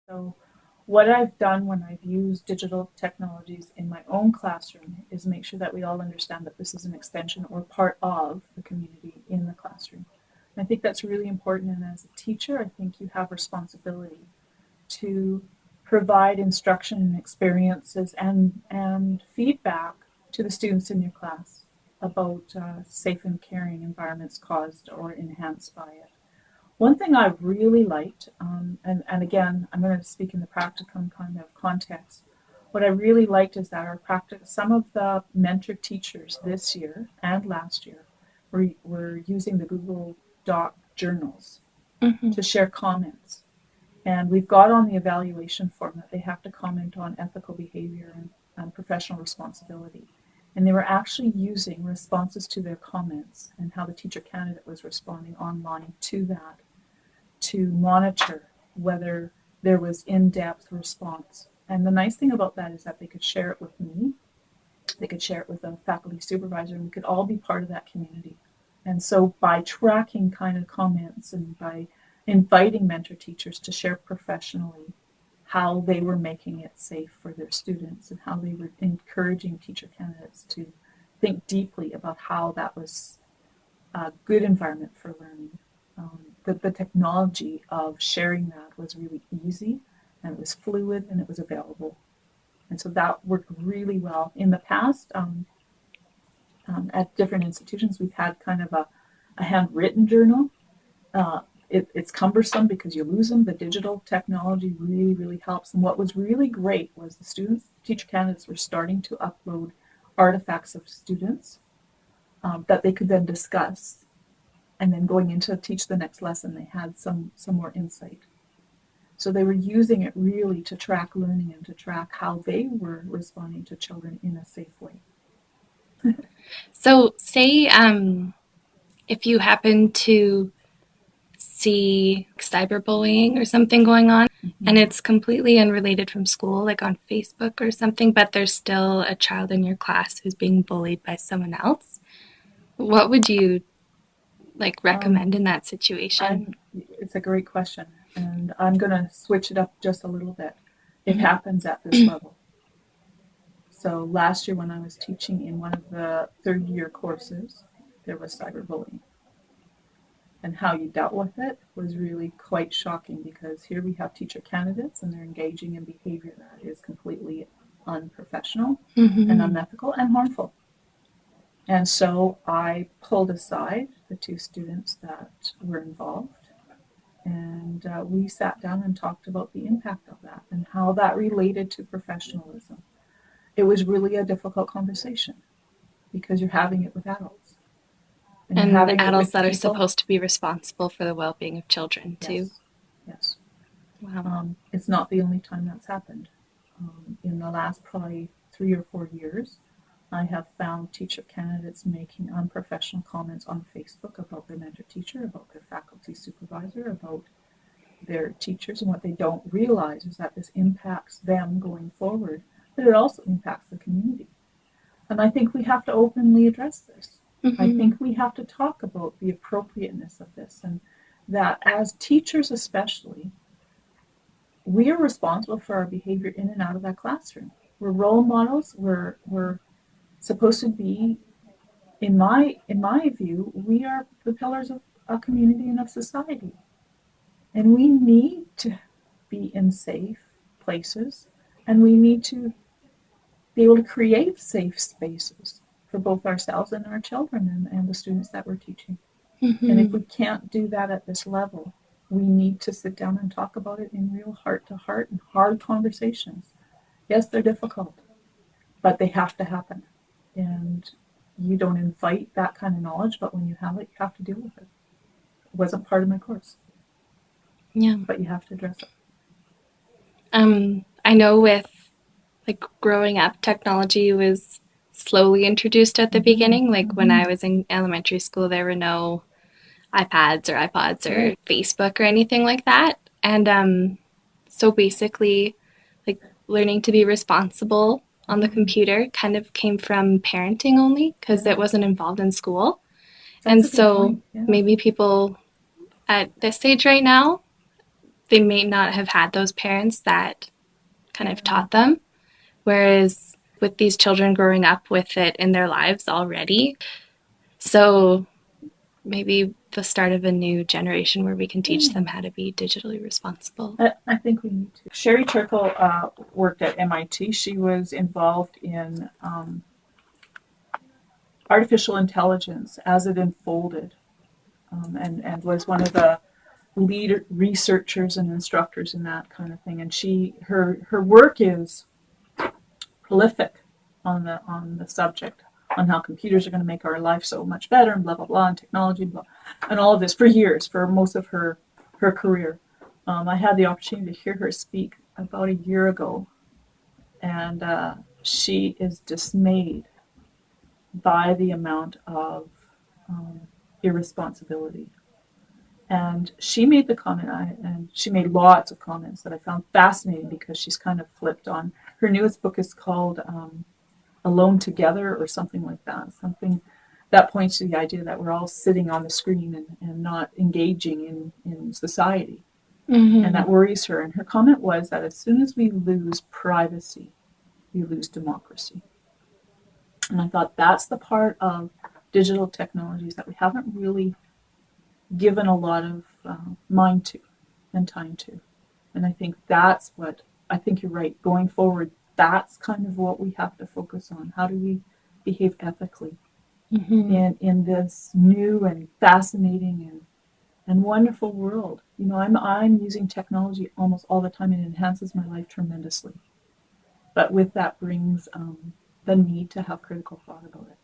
So what I've done when I've used digital technologies in my own classroom is make sure that we all understand that this is an extension or part of the community in the classroom. And I think that's really important. And as a teacher, I think you have responsibility to provide instruction and experiences and feedback to the students in your class about safe and caring environments caused or enhanced by it. One thing I really liked, and again, I'm going to speak in the practicum kind of context. What I really liked is that some of the mentor teachers this year and last year were using the Google Doc journals to share comments. And we've got on the evaluation form that they have to comment on ethical behavior and professional responsibility. And they were actually using responses to their comments and how the teacher candidate was responding online to that to monitor whether there was in-depth response. And the nice thing about that is that they could share it with me, they could share it with a faculty supervisor, and we could all be part of that community. And so by tracking kind of comments and by inviting mentor teachers to share professionally how they were making it safe for their students and how they were encouraging teacher candidates to think deeply about how that was a good environment for learning. The technology of sharing that was really easy, and it was fluid, and it was available. And so that worked really well. In the past, at different institutions, we've had kind of a handwritten journal. It's cumbersome because you lose them. The digital technology really, really helps. And what was really great was the students, teacher candidates were starting to upload artifacts of students that they could then discuss. And then going into teach the next lesson, they had some more insight. So they were using it really to track learning and to track how they were responding to children in a safe way. So say if you happen to see cyberbullying or something going on, and it's completely unrelated from school, like on Facebook or something, but there's still a child in your class who's being bullied by someone else, what would you recommend in that situation? It's a great question, and I'm going to switch it up just a little bit. It happens at this level. So last year when I was teaching in one of the third year courses, there was cyberbullying. And how you dealt with it was really quite shocking, because here we have teacher candidates and they're engaging in behavior that is completely unprofessional and unethical and harmful. And so I pulled aside the two students that were involved, and we sat down and talked about the impact of that and how that related to professionalism. It was really a difficult conversation because you're having it with adults. And adults that are supposed to be responsible for the well-being of children too. Yes. Wow. It's not the only time that's happened. In the last probably 3 or 4 years, I have found teacher candidates making unprofessional comments on Facebook about their mentor teacher, about their faculty supervisor, about their teachers. And what they don't realize is that this impacts them going forward, but it also impacts the community. And I think we have to openly address this. I think we have to talk about the appropriateness of this, and that as teachers especially, we are responsible for our behavior in and out of that classroom. We're role models. We're supposed to be, in my view, we are the pillars of a community and of society. And we need to be in safe places, and we need to be able to create safe spaces for both ourselves and our children and the students that we're teaching. And if we can't do that at this level, we need to sit down and talk about it in real heart-to-heart and hard conversations. Yes, they're difficult, but they have to happen. And you don't invite that kind of knowledge, but when you have it, you have to deal with it. It wasn't part of my course. Yeah. But you have to address it. I know with growing up, technology was slowly introduced at the beginning. When I was in elementary school, there were no iPads or iPods or Facebook or anything like that. And so basically, learning to be responsible on the computer kind of came from parenting only, because it wasn't involved in school. And so maybe people at this age right now, they may not have had those parents that kind of taught them. Whereas with these children growing up with it in their lives already, so maybe the start of a new generation where we can teach them how to be digitally responsible. I think we need to. Sherry Turkle worked at MIT. She was involved in artificial intelligence as it unfolded, and was one of the lead researchers and instructors in that kind of thing. And her work is prolific on the subject, on how computers are going to make our life so much better, and blah blah blah, and technology, blah, and all of this for years, for most of her career. I had the opportunity to hear her speak about a year ago, and she is dismayed by the amount of irresponsibility. And she made the comment, and she made lots of comments that I found fascinating, because she's kind of flipped on. Her newest book is called Alone Together, or something like that. Something that points to the idea that we're all sitting on the screen and not engaging in society. Mm-hmm. And that worries her. And her comment was that as soon as we lose privacy, we lose democracy. And I thought that's the part of digital technologies that we haven't really given a lot of mind to and time to. And I think that's what, I think you're right, going forward, that's kind of what we have to focus on. How do we behave ethically in this new and fascinating and wonderful world? You know, I'm using technology almost all the time, and it enhances my life tremendously. But with that brings the need to have critical thought about it.